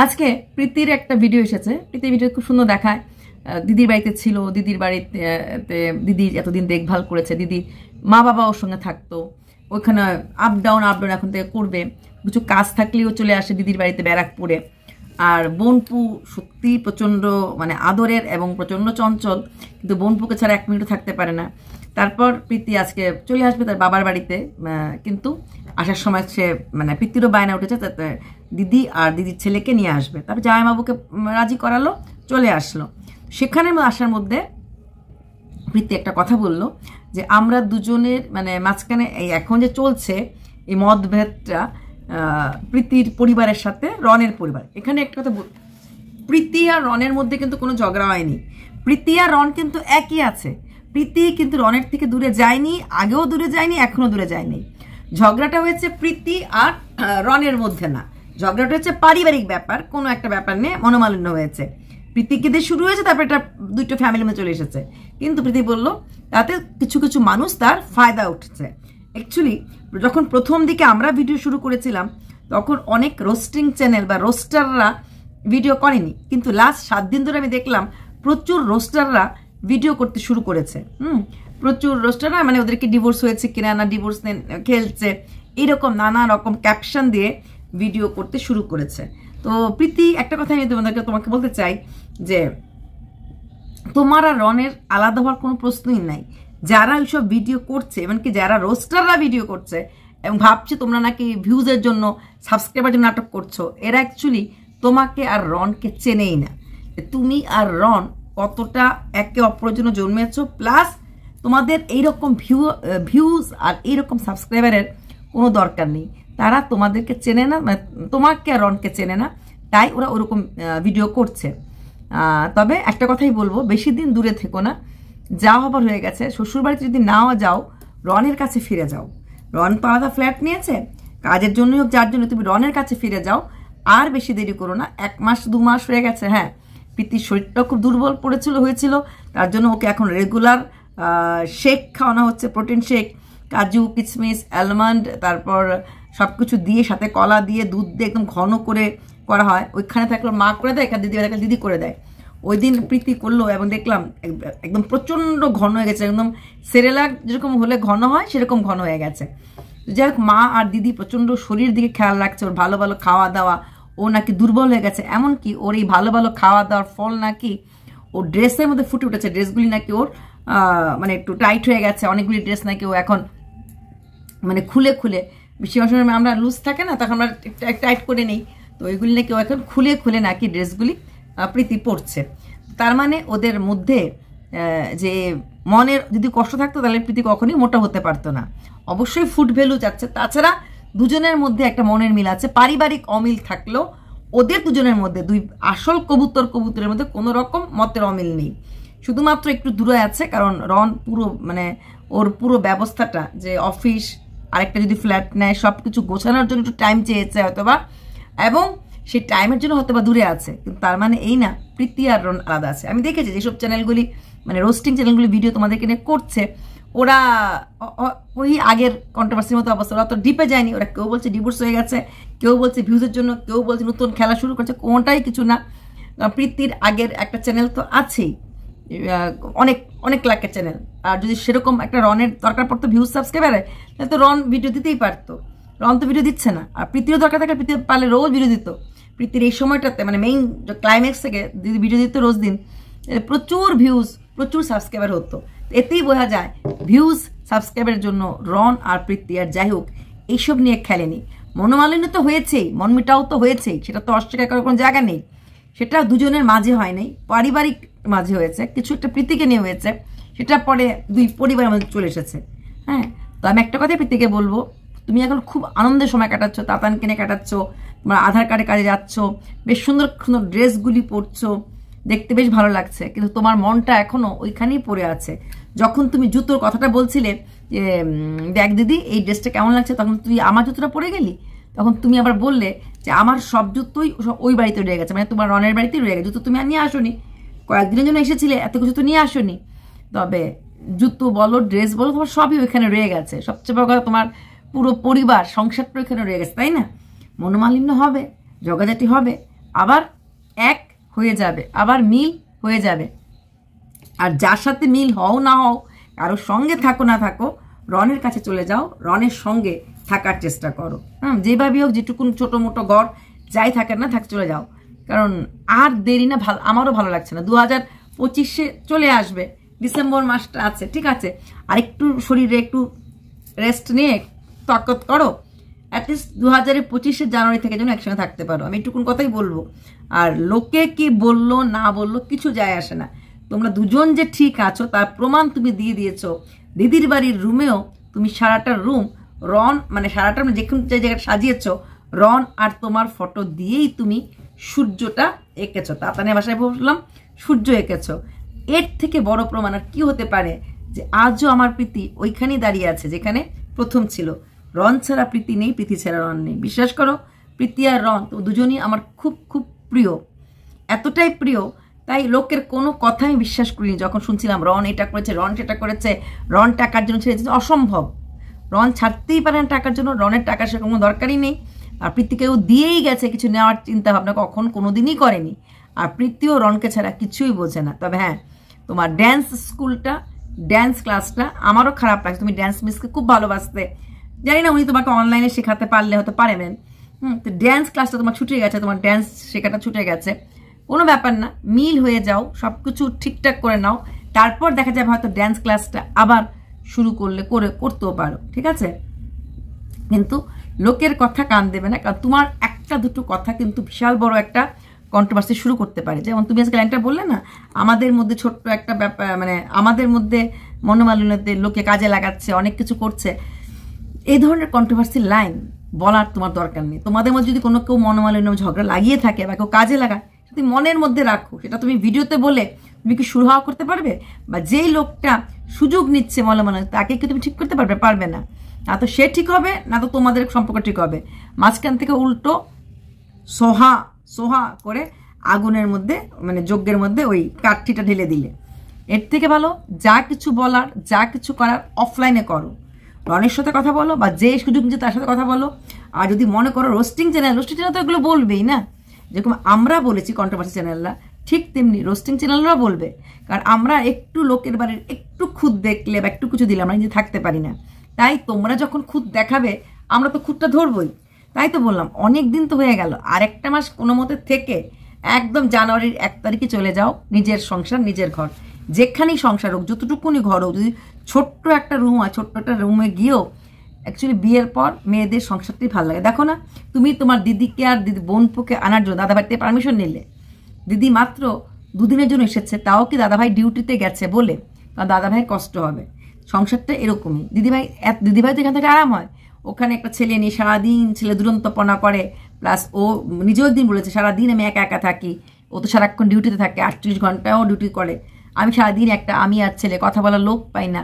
আজকে প্রীতির একটা ভিডিও এসেছে। প্রীতির ভিডিও খুব সুন্দর দেখায়। দিদির বাড়িতে ছিল, দিদির বাড়িতে দিদি এতদিন দেখভাল করেছে, দিদি মা বাবা ওর সঙ্গে থাকতো, ওইখানে আপ ডাউন এখন থেকে করবে, কিছু কাজ থাকলেও চলে আসে দিদির বাড়িতে ব্যারাকপুরে। আর বোনপু সত্যি প্রচণ্ড মানে আদরের এবং প্রচণ্ড চঞ্চল, কিন্তু বোনপুকে ছাড়া 1 মিনিটও থাকতে পারে না। তারপর প্রীতি আজকে চলে আসবে তার বাবার বাড়িতে, কিন্তু আসার সময় সে মানে প্রীতিরও বায়না উঠেছে তাতে দিদি আর দিদির ছেলেকে নিয়ে আসবে। তারপর জামাইবাবুকে রাজি করালো, চলে আসলো। সেখানে আসার মধ্যে প্রীতি একটা কথা বললো যে আমরা দুজনের মানে মাঝখানে এই এখন যে চলছে এই মতভেদটা প্রীতির পরিবারের সাথে রনের পরিবার। এখানে একটা কথা প্রীতি আর রনের মধ্যে কিন্তু কোনো ঝগড়া হয়নি। প্রীতি আর রন কিন্তু একই আছে। প্রীতি কিন্তু রনের থেকে দূরে যায়নি, আগেও দূরে যায়নি, এখনো দূরে যায়নি। ঝগড়াটা হয়েছে প্রীতি আর রনের মধ্যে না, ঝগড়াটা হচ্ছে পারিবারিক ব্যাপার, কোনো একটা ব্যাপার নিয়ে মনোমালিন্য হয়েছে। প্রীতিকে দিয়ে শুরু হয়েছে, তারপর এটা দুইটা ফ্যামিলি মধ্যে চলে এসেছে। কিন্তু প্রীতি বললো তাতে কিছু কিছু মানুষ তার ফায়দা উঠছে। অ্যাকচুয়ালি যখন প্রথম দিকে আমরা ভিডিও শুরু করেছিলাম তখন অনেক রোস্টিং চ্যানেল বা রোস্টাররা ভিডিও করেনি, কিন্তু লাস্ট 7 দিন ধরে আমি দেখলাম প্রচুর রোস্টাররা ভিডিও করতে শুরু করেছে। প্রচুর রোস্টাররা মানে ওদেরকে ডিভোর্স হয়েছে কিনা না ডিভোর্স খেলছে, এইরকম নানা রকম ক্যাপশন দিয়ে ভিডিও করতে শুরু করেছে। তো প্রীতি একটা কথা আমি তোমাকে বলতে চাই যে তোমার আর রনের আলাদা হওয়ার কোনো প্রশ্নই নাই। যারা ওইসব ভিডিও করছে, এমনকি যারা রোস্টাররা ভিডিও করছে এবং ভাবছে তোমরা নাকি ভিউজের জন্য সাবস্ক্রাইবার জন্য নাটক করছো, এরা অ্যাকচুয়ালি তোমাকে আর রনকে চেনেই না। তুমি আর রন কতটা একে অপরের জন্য জন্মেছো, প্লাস তোমাদের এইরকম ভিউজ আর এইরকম সাবস্ক্রাইবারের কোনো দরকার নেই। তারা তোমাদেরকে চেনে না, মানে তোমাকে আর রনকে চেনে না, তাই ওরা ওরকম ভিডিও করছে। তবে একটা কথাই বলবো, বেশি দিন দূরে থেকো না, যা হবার হয়ে গেছে। শ্বশুরবাড়িতে যদি নাও যাও, রনের কাছে ফিরে যাও। রন তো আলাদা ফ্ল্যাট নিয়েছে, কাজের জন্যই হোক যার জন্য, তুমি রনের কাছে ফিরে যাও। আর বেশি দেরি করো না, 1 মাস 2 মাস হয়ে গেছে। হ্যাঁ, প্রীতির শরীরটা খুব দুর্বল হয়েছিল, তার জন্য ওকে এখন রেগুলার শেক খাওয়ানো হচ্ছে, প্রোটিন শেক, কাজু কিশমিশ আলমন্ড, তারপর সব কিছু দিয়ে সাথে কলা দিয়ে দুধ দিয়ে একদম ঘন করে করা হয়। ওইখানে থাকলে মা করে দেয়, এখানে দিদি থাকলে দিদি করে দেয়। ওই দিন প্রীতি করলো এবং দেখলাম একদম প্রচণ্ড ঘন হয়ে গেছে, একদম সেরেলাক যেরকম হলে ঘন হয় সেরকম ঘন হয়ে গেছে। যাই হোক, মা আর দিদি প্রচণ্ড শরীর দিকে খেয়াল রাখছে, ওর ভালো ভালো খাওয়া দাওয়া। ও নাকি দুর্বল হয়ে গেছে, এমনকি ওর এই ভালো ভালো খাওয়া দাওয়ার ফল নাকি ওর ড্রেসের মধ্যে ফুটে উঠেছে। ড্রেসগুলি নাকি ওর মানে একটু টাইট হয়ে গেছে, অনেকগুলি ড্রেস নাকি ও এখন মানে খুলে বেশি সময় আমরা লুজ থাকে না, তখন আমরা টাইট করে নেই, তো ওইগুলি নাকি ও এখন খুলে নাকি ড্রেসগুলি প্রীতি পড়ছে। তার মানে ওদের মধ্যে যে মনের যদি কষ্ট থাকতো তাহলে প্রীতি কখনই মোটা হতে পারতো না। অবশ্যই ফুড ভ্যালু যাচ্ছে, তাছাড়া দুজনের মধ্যে একটা মনের মিল আছে। পারিবারিক অমিল থাকলেও ওদের দুজনের মধ্যে দুই আসল কবুতরের মধ্যে কোনো রকম মতের অমিল নেই, শুধুমাত্র একটু দূরে আছে। কারণ রন পুরো মানে ওর পুরো ব্যবস্থাটা যে অফিস আরেকটা যদি ফ্ল্যাট নেয় সব কিছু গোছানোর জন্য একটু টাইম চেয়েছে হয়তোবা, এবং সেই টাইমের জন্য হয়তোবা দূরে আছে, কিন্তু তার মানে এই না প্রীতি আর রন আলাদা আছে। আমি দেখেছি যেসব চ্যানেলগুলি মানে রোস্টিং চ্যানেলগুলি ভিডিও তোমাদেরকে নিয়ে করছে, ওরা ওই আগের কন্ট্রোভার্সির মতো অবস্থা, ওরা তো ডিপে যায়নি। ওরা কেউ বলছে ডিভোর্স হয়ে গেছে, কেউ বলছে ভিউজের জন্য, কেউ বলছে নতুন খেলা শুরু করছে, কোনোটাই কিছু না। প্রীতির আগের একটা চ্যানেল তো আছেই, অনেক লাখের চ্যানেল, আর যদি সেরকম একটা রনের দরকার পড়তো ভিউজ সাবস্ক্রাইবারে, তাহলে তো রন ভিডিও দিতেই পারতো। রন তো ভিডিও দিচ্ছে না, আর প্রীতিরও দরকার থাকে, প্রীতি পারলে রোজ ভিডিও দিত। প্রীতির এই সময়টাতে মানে মেইন ক্লাইম্যাক্স থেকে যদি ভিডিও দিত রোজ দিন, প্রচুর ভিউজ প্রচুর সাবস্ক্রাইবার হতো। এতেই বোঝা যায় ভিউজ সাবস্ক্রাইবারের জন্য রন আর প্রীতি আর যাই হোক এইসব নিয়ে খেলেনি। মনোমালিন্য তো হয়েছেই, মনমিটাও তো হয়েছেই, সেটা তো অস্বীকার করার কোনো জায়গা নেই। সেটা দুজনের মাঝে হয় নাই, পারিবারিক মাঝে হয়েছে, কিছু একটা প্রীতিকে নিয়ে হয়েছে, সেটা পরে দুই পরিবারের মধ্যে চলে এসেছে। হ্যাঁ, তো আমি একটা কথাই প্রীতিকে বলবো, তুমি এখন খুব আনন্দের সময় কাটাচ্ছ, তাতান কিনে কাটাচ্ছ, তোমার আধার কার্ডে কাজে যাচ্ছ, বেশ সুন্দর সুন্দর ড্রেসগুলি পরছো, দেখতে বেশ ভালো লাগছে, কিন্তু তোমার মনটা এখনো ওইখানেই পড়ে আছে। যখন তুমি জুতোর কথাটা বলছিলে যে দেখ দিদি এই ড্রেসটা কেমন লাগছে, তখন তুই আমার জুতোটা পরে গেলি, তখন তুমি আবার বললে যে আমার সব জুতোই ওই বাড়িতে রয়ে গেছে, মানে তোমার রনের বাড়িতেই রয়ে গেছে, জুতো তুমি আর নিয়ে আসোনি, কয়েকদিনের জন্য এসেছিলে, এত কিছু তো নিয়ে আসোনি। তবে জুতো বলো ড্রেস বলো তোমার সবই ওইখানে রয়ে গেছে। সবচেয়ে বড় কথা তোমার পুরো পরিবার সংসারটা ওইখানে রয়ে গেছে, তাই না? মনোমালিন্য হবে, ঝগড়াঝাটি হবে, আবার এক হয়ে যাবে, আবার মিল হয়ে যাবে। আর যার সাথে মিল হও না হও, কারোর সঙ্গে থাকো না থাকো, রনের কাছে চলে যাও, রনের সঙ্গে থাকার চেষ্টা করো। যেভাবেই হোক, যেটুকুন ছোটো মোটো ঘর যাই থাকে না থাক, চলে যাও। কারণ আর দেরি না, ভালো আমারও ভালো লাগছে না। 2025 চলে আসবে, ডিসেম্বর মাসটা আছে, ঠিক আছে, আর একটু শরীরে একটু রেস্ট নিয়ে তাকত করো। অ্যাটলিস্ট 2025 জানুয়ারি থেকে যেন একসঙ্গে থাকতে পারো, আমি একটুকুন কথাই বলবো। আর লোকে কি বললো না বললো কিছু যায় আসে না, তোমরা দুজন যে ঠিক আছো তার প্রমাণ তুমি দিয়ে দিয়েছো। দিদির বাড়ির রুমেও তুমি সারাটা রুম রন, মানে সারাটা যেখানে যে জায়গাটা সাজিয়েছ, রন আর তোমার ফটো দিয়েই তুমি সূর্যটা এঁকেছো। তাতানে ভাষায় বললাম সূর্য এঁকেছো। এর থেকে বড় প্রমাণ আর কি হতে পারে যে আজও আমার প্রীতি ওইখানেই দাঁড়িয়ে আছে যেখানে প্রথম ছিল। রন ছাড়া প্রীতি নেই, প্রীতি ছাড়া রন নেই। বিশ্বাস করো, প্রীতি আর রন তো দুজনই আমার খুব খুব প্রিয়, এতটাই প্রিয়, তাই লোকের কোনো কথাই বিশ্বাস করিনি যখন শুনছিলাম রন এটা করেছে, রন সেটা করেছে, রন টাকার জন্য ছেড়েছে। অসম্ভব, রন ছাড়তেই পারে না টাকার জন্য, রনের টাকার সেরকম কোনো দরকারই নেই। আর প্রীতিকেও দিয়েই গেছে, কিছু নেওয়ার চিন্তা ভাবনা কখন কোনোদিনই করেনি। আর প্রীতিও রনকে ছাড়া কিছুই বোঝে না। তবে হ্যাঁ, তোমার ড্যান্স স্কুলটা, ড্যান্স ক্লাসটা আমারও খারাপ লাগছে। তুমি ড্যান্স মিসকে খুব ভালোবাসতে, জানি না উনি তোমাকে অনলাইনে শেখাতে পারলে হয়তো পারেন। তো ড্যান্স ক্লাসটা তোমার ছুটে গেছে, তোমার ড্যান্স শেখাটা ছুটে গেছে, কোনো ব্যাপার না, মিল হয়ে যাও, সব কিছু ঠিকঠাক করে নাও, তারপর দেখা যাবে হয়তো ড্যান্স ক্লাসটা আবার শুরু করতেও পারো, ঠিক আছে। কিন্তু লোকের কথা কান দেবে না, কারণ তোমার একটা দুটো কথা কিন্তু বিশাল বড় একটা কন্ট্রোভার্সি শুরু করতে পারে। যেমন তুমি আজকে লাইনটা বললে না, আমাদের মধ্যে ছোট্ট একটা ব্যাপার, মানে আমাদের মধ্যে মনোমালিন্যতে লোকে কাজে লাগাচ্ছে, অনেক কিছু করছে, এই ধরনের কন্ট্রোভার্সি লাইন বলার তোমার দরকার নেই। তোমাদের মধ্যে যদি কোনো কেউ মনোমালিন্য ঝগড়া লাগিয়ে থাকে বা কেউ কাজে লাগায়, তুমি মনের মধ্যে রাখো, সেটা তুমি ভিডিওতে বলে তুমি কি সুরাহা করতে পারবে? বা যেই লোকটা সুযোগ নিচ্ছে মনোমালিন্য, তাকে কি তুমি ঠিক করতে পারবে? পারবে না। না তো সে ঠিক হবে, না তো তোমাদের সম্পর্ক ঠিক হবে। মাঝখান থেকে উল্টো সোহা সোহা করে আগুনের মধ্যে, মানে যজ্ঞের মধ্যে ওই কাঠিটা ঢেলে দিলে। এর থেকে ভালো যা কিছু বলার, যা কিছু করার অফলাইনে করো। রনের সাথে কথা বলো, বা যে সুযোগ নিচ্ছে তার সাথে কথা বলো। আর যদি মনে করো রোস্টিং চ্যানেল তো এগুলো বলবেই না, যেরকম আমরা বলেছি কন্ট্রোভার্সি চ্যানেলরা, ঠিক তেমনি রোস্টিং চ্যানেলরাও বলবে। কারণ আমরা একটু লোকের বাড়ির একটু খুদ দেখলে বা একটু কিছু দিলে আমরা নিজে থাকতে পারি না। তাই তোমরা যখন খুদ দেখাবে আমরা তো খুদটা ধরবই। তাই তো বললাম, অনেক দিন তো হয়ে গেল, আর একটা মাস কোনো মতে থেকে একদম জানুয়ারির 1 তারিখে চলে যাও নিজের সংসার, নিজের ঘর, যেখানেই সংসার হোক, যতটুকুনি ঘর হোক, যদি ছোট্ট একটা রুম হয়, ছোট্ট একটা রুমে গিয়েও অ্যাকচুয়ালি বিয়ের পর মেয়েদের সংসারটাই ভালো লাগে। দেখো না, তুমি তোমার দিদিকে আর দিদি বোনপুকে আনার জন্য দাদাভাই থেকে পারমিশন নিলে, দিদি মাত্র 2 দিনের জন্য এসেছে, তাও কি দাদাভাই ডিউটিতে গেছে বলে, কারণ দাদাভাইয়ের কষ্ট হবে। সংসারটা এরকমই। দিদিভাই তো এখান থেকে আরাম হয়, ওখানে একটা ছেলে নিয়ে সারাদিন ছেলে দুরন্তপনা করে, প্লাস ও নিজেও একদিন বলেছে সারাদিন আমি একা একা থাকি, ও তো সারাক্ষণ ডিউটিতে থাকে, 38 ঘন্টাও ডিউটি করে, আমি সারাদিন আমি আর ছেলে কথা বলার লোক পাই না।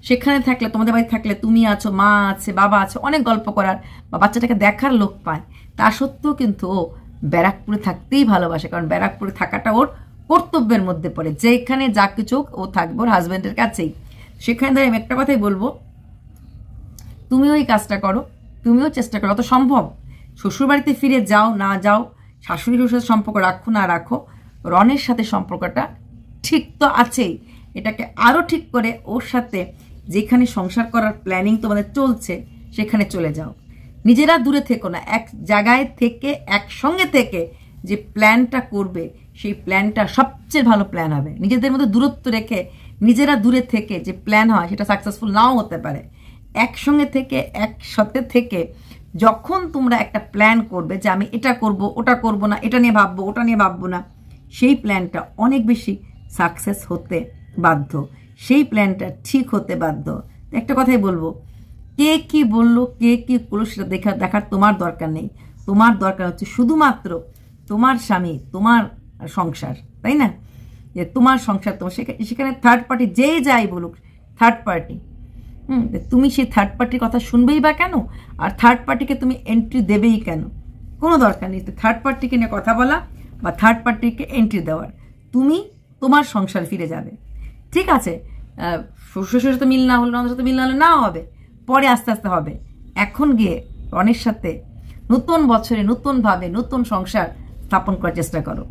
সেখানে থাকলে, তোমাদের বাড়ি থাকলে তুমি আছো, মা আছে, বাবা আছে, অনেক গল্প করার বা বাচ্চাটাকে দেখার লোক পায়। তা সত্ত্বেও কিন্তু ও ব্যারাকপুরে থাকতেই ভালোবাসে, কারণ ব্যারাকপুরে থাকাটা ওর কর্তব্যের মধ্যে পড়ে। যেখানে যা কিছু ও থাকবে ওর হাজব্যান্ডের কাছেই। সেখানে দাঁড়িয়ে আমি একটা কথাই বলবো, তুমিও এই কাজটা করো, তুমিও চেষ্টা করো, অত সম্ভব শ্বশুরবাড়িতে ফিরে যাও না যাও, শাশুড়ি শ্বশুরের সম্পর্ক রাখো না রাখো, রনের সাথে সম্পর্কটা ঠিক তো আছেই, এটাকে আরও ঠিক করে ওর সাথে যেখানে সংসার করার প্ল্যানিং তোমাদের চলছে সেখানে চলে যাও। নিজেরা দূরে থেকো না, এক জায়গায় থেকে একসঙ্গে থেকে যে প্ল্যানটা করবে সেই প্ল্যানটা সবচেয়ে ভালো প্ল্যান হবে। নিজেদের মধ্যে দূরত্ব রেখে নিজেরা দূরে থেকে যে প্ল্যান হয় সেটা সাকসেসফুল নাও হতে পারে। একসঙ্গে থেকে একসাথে থেকে যখন তোমরা একটা প্ল্যান করবে যে আমি এটা করব, ওটা করব না, এটা নিয়ে ভাববো, ওটা নিয়ে ভাববো না, সেই প্ল্যানটা অনেক বেশি সাকসেস হতে বাধ্য, সেই প্ল্যানটা ঠিক হতে বাধ্য। একটা কথাই বলবো, কে কি বললো, কে কি করলো সেটা দেখার তোমার দরকার নেই। তোমার দরকার হচ্ছে শুধুমাত্র তোমার স্বামী, তোমার সংসার, তাই না? যে তোমার সংসার, তোমার সেখানে থার্ড পার্টি যে যাই বলুক, থার্ড পার্টি, তুমি সেই থার্ড পার্টির কথা শুনবেই বা কেন? আর থার্ড পার্টিকে তুমি এন্ট্রি দেবেই কেন? কোনো দরকার নেই থার্ড পার্টিকে নিয়ে কথা বলা বা থার্ড পার্টিকে এন্ট্রি দেওয়ার। তুমি তোমার সংসার ফিরে যাবে, ঠিক আছে? শ্বশুরের সাথে মিল না হলে, ননদের সাথে মিল না হলে নাও হবে, পরে আস্তে আস্তে হবে। এখন গিয়ে রনের সাথে নতুন বছরে নতুনভাবে নতুন সংসার স্থাপন করার চেষ্টা করো।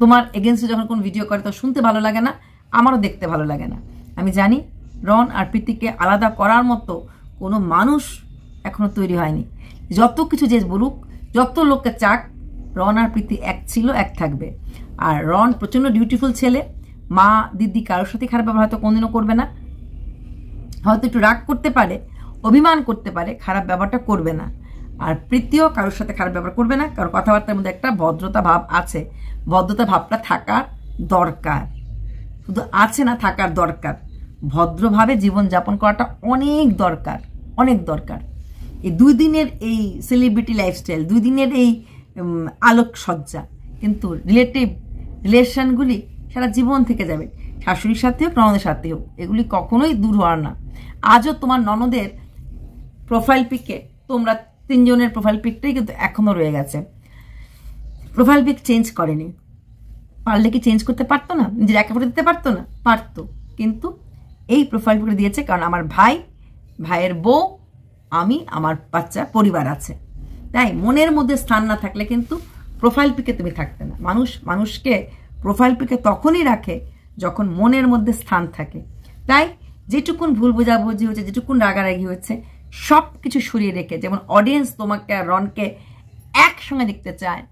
তোমার এগেনস্টে যখন কোনো ভিডিও করে তো শুনতে ভালো লাগে না, আমারও দেখতে ভালো লাগে না। আমি জানি রন আর প্রীতিকে আলাদা করার মতো কোনো মানুষ এখনো তৈরি হয়নি। যত কিছু যে বলুক, যত লোককে চাক, রন আর প্রীতি এক ছিল, এক থাকবে। আর রন প্রচণ্ড ডিউটিফুল ছেলে, মা দিদি কারোর সাথে খারাপ ব্যবহার হয়তো কোনোদিনও করবে না, হয়তো একটু রাগ করতে পারে, অভিমান করতে পারে, খারাপ ব্যবহারটা করবে না। আর প্রীতিও কারোর সাথে খারাপ ব্যবহার করবে না, কারণ কথাবার্তার মধ্যে একটা ভদ্রতা ভাব আছে। ভদ্রতা ভাবটা থাকার দরকার, শুধু আছে না, থাকার দরকার। ভদ্রভাবে জীবনযাপন করাটা অনেক দরকার, অনেক দরকার। এই 2 দিনের এই সেলিব্রিটি লাইফস্টাইল, 2 দিনের এই আলোকসজ্জা, কিন্তু রিলেশনগুলি সারা জীবন থেকে যাবে। শাশুড়ির সাথে হোক, ননদের সাথে হোক, এগুলি কখনোই দূর হওয়ার না। আজও তোমার ননদের প্রোফাইল পিকে, তোমরা 3 জনের প্রোফাইল পিকটাই কিন্তু এখনো রয়ে গেছে। প্রোফাইল পিক চেঞ্জ করেনি। পারলে কি চেঞ্জ করতে পারতো না? নিজের একা ফটো দিতে পারতো না? পারতো। কিন্তু এই প্রোফাইল পিকটা দিয়েছে কারণ আমার ভাই, ভাইয়ের বউ, আমি, আমার বাচ্চা, পরিবার আছে। তাই মনের মধ্যে স্থান না থাকলে কিন্তু প্রোফাইল পিকে তুমি থাকতে না। মানুষকে প্রোফাইল পিকে তখনই রাখে যখন মনের মধ্যে স্থান থাকে। তাই যেটুকুন ভুল বোঝাবুঝি হয়েছে, যেটুকুন রাগারাগি হয়েছে, সব কিছু সরিয়ে রেখে, যেমন অডিয়েন্স তোমাকে আর রনকে একসঙ্গে দেখতে চায়,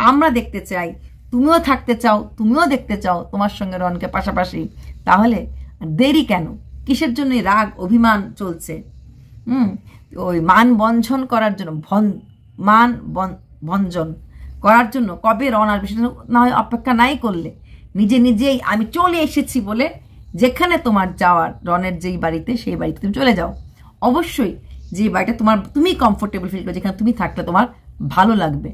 আমরা দেখতে চাই, তুমিও থাকতে চাও, তুমিও দেখতে চাও তোমার সঙ্গে রনকে পাশাপাশি, তাহলে দেরি কেন? কিসের জন্য রাগ অভিমান চলছে? ওই মান বঞ্চন করার জন্য, ভঞ্জন করার জন্য কবে রন আসবে সেটা না হয় অপেক্ষা নাই করলে, নিজেই আমি চলে এসেছি বলে যেখানে তোমার যাওয়ার, রনের যেই বাড়িতে, সেই বাড়িতে তুমি চলে যাও। অবশ্যই যে বাড়িটা তুমি কমফোর্টেবল ফিল করো, যেখানে তুমি থাকলে তোমার ভালো লাগবে।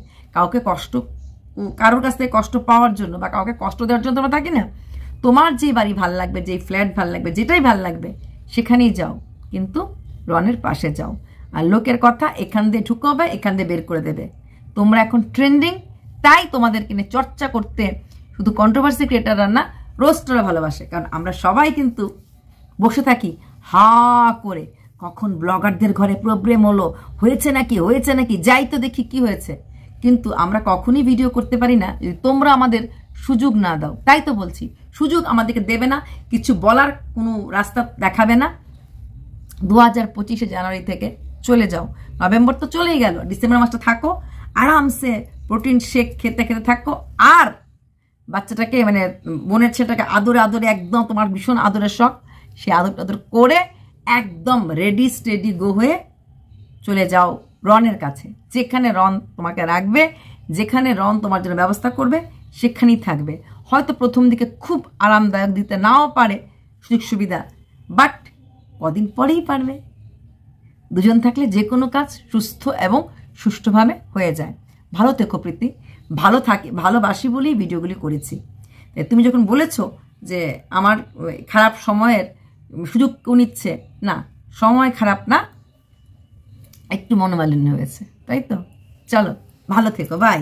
কারোর কাছ থেকে কষ্ট পাওয়ার জন্য বা কাউকে কষ্ট দেওয়ার জন্য তোমরা থাকি না। তোমার যে বাড়ি ভাল লাগবে, যেই ফ্ল্যাট ভাল লাগবে, যেটাই ভাল লাগবে সেখানেই যাও, কিন্তু রনের পাশে যাও। আর লোকের কথা এখান দিয়ে ঢুকাবে, এখান দিয়ে বের করে দেবে। তোমরা এখন ট্রেন্ডিং, তাই তোমাদেরকে নিয়ে চর্চা করতে শুধু কন্ট্রোভার্সি ক্রিয়েটাররা না, রোস্টাররা ভালোবাসে। কারণ আমরা সবাই কিন্তু বসে থাকি হা করে, কখন ব্লগারদের ঘরে প্রবলেম হলো, হয়েছে নাকি, যাই তো দেখি কি হয়েছে। কিন্তু আমরা কখনই ভিডিও করতে পারি না যদি তোমরা আমাদের সুযোগ না দাও। তাই তো বলছি, সুযোগ আমাদেরকে দেবে না, কিছু বলার কোনো রাস্তা দেখাবে না। 2025 জানুয়ারি থেকে চলে যাও। নভেম্বর তো চলেই গেল, ডিসেম্বর মাসটা থাকো আরামসে, প্রোটিন শেক খেতে খেতে থাকো। আর বাচ্চাটাকে, মানে বোনের ছেলেটাকে আদরে একদম, তোমার ভীষণ আদরের শখ, সে আদর করে একদম রেডি স্টেডি গো হয়ে চলে যাও রনের কাছে। যেখানে রন তোমাকে রাখবে, যেখানে রন তোমার জন্য ব্যবস্থা করবে, সেখানেই থাকবে। হয়তো প্রথম দিকে খুব আরামদায়ক দিতে নাও পারে সুযোগ সুবিধা, বাট কদিন পরেই পারবে। দুজন থাকলে যে কোনো কাজ সুস্থ এবং সুষ্ঠুভাবে হয়ে যায়। ভালো থেকো প্রীতি, ভালোবাসি বলেই ভিডিওগুলি করেছি। তুমি যখন বলেছো যে আমার খারাপ সময়ের সুযোগ কেউ নিচ্ছে না, সময় খারাপ না, একটু মনোমালিন্য হয়েছে, তাই তো? চলো ভালো থেকো, বাই।